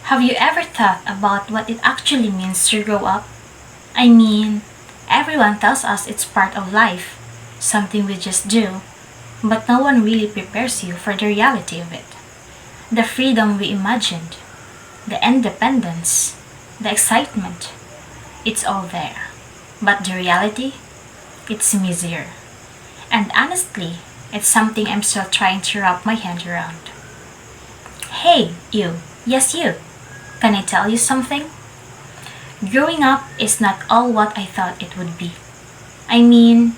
Have you ever thought about what it actually means to grow up? I mean, everyone tells us it's part of life, something we just do, but no one really prepares you for the reality of it. The freedom we imagined, the independence, the excitement, it's all there. But the reality, it's messier. And honestly, it's something I'm still trying to wrap my hand around. Hey, you. Yes, you. Can I tell you something? Growing up is not all what I thought it would be. I mean,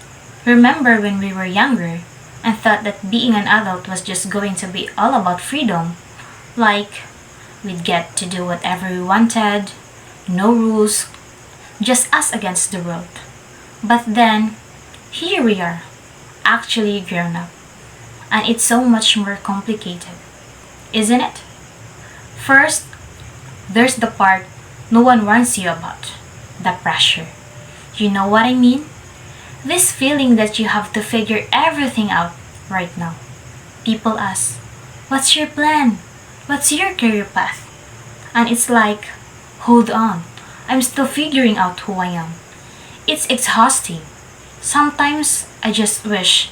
remember when we were younger and thought that being an adult was just going to be all about freedom? Like, we'd get to do whatever we wanted, no rules, just us against the world. But then, here we are, actually grown up. And it's so much more complicated, isn't it? First, there's the part no one warns you about, the pressure. You know what I mean? This feeling that you have to figure everything out right now. People ask, what's your plan? What's your career path? And it's like, hold on, I'm still figuring out who I am. It's exhausting. Sometimes I just wish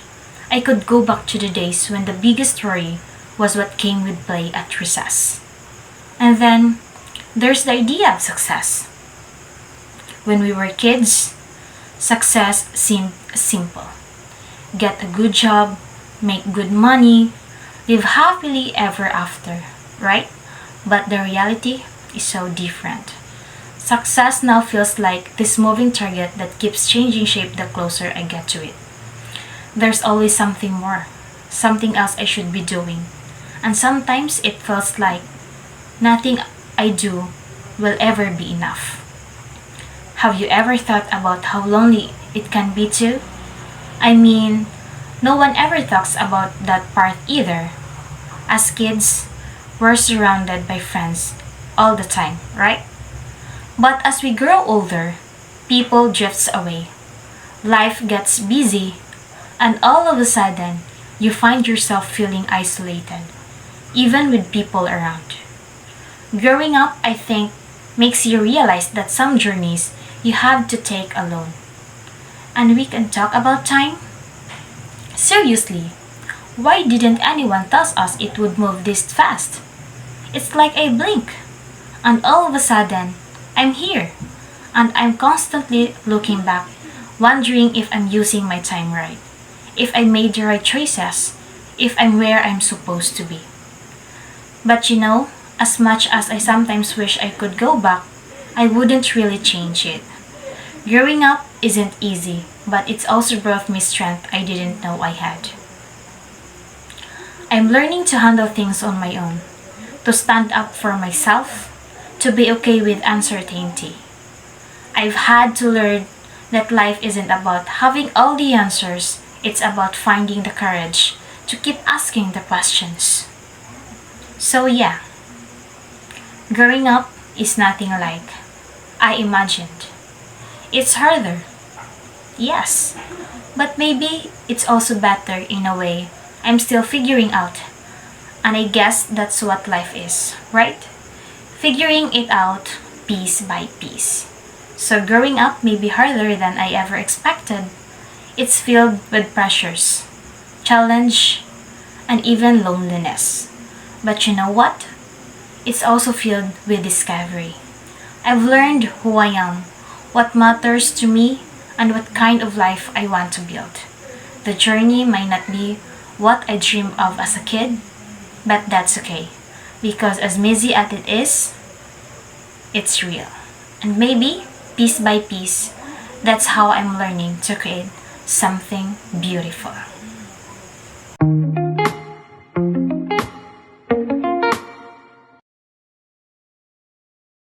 I could go back to the days when the biggest worry was what came with play at recess. And then there's the idea of success. When we were kids, success seemed simple. Get a good job, make good money, live happily ever after, right? But the reality is so different. Success now feels like this moving target that keeps changing shape the closer I get to it. There's always something more, something else I should be doing. And sometimes it feels like nothing I do will ever be enough. Have you ever thought about how lonely it can be too? I mean, no one ever talks about that part either. As kids, we're surrounded by friends all the time, right? But as we grow older, people drifts away. Life gets busy, and all of a sudden, you find yourself feeling isolated, even with people around. Growing up, I think, makes you realize that some journeys you have to take alone. And we can talk about time? Seriously, why didn't anyone tell us it would move this fast? It's like I blink, and all of a sudden, I'm here, and I'm constantly looking back, wondering if I'm using my time right, if I made the right choices, if I'm where I'm supposed to be. But you know, as much as I sometimes wish I could go back, I wouldn't really change it. Growing up isn't easy, but it's also brought me strength I didn't know I had. I'm learning to handle things on my own, to stand up for myself, to be okay with uncertainty. I've had to learn that life isn't about having all the answers, it's about finding the courage to keep asking the questions. So yeah, growing up is nothing like I imagined. It's harder, yes, but maybe it's also better in a way I'm still figuring out. And I guess that's what life is, right? Figuring it out piece by piece. So growing up may be harder than I ever expected. It's filled with pressures, challenge, and even loneliness. But you know what? It's also filled with discovery. I've learned who I am, what matters to me, and what kind of life I want to build. The journey might not be what I dreamed of as a kid, but that's okay. Because as messy as it is, it's real. And maybe, piece by piece, that's how I'm learning to create something beautiful.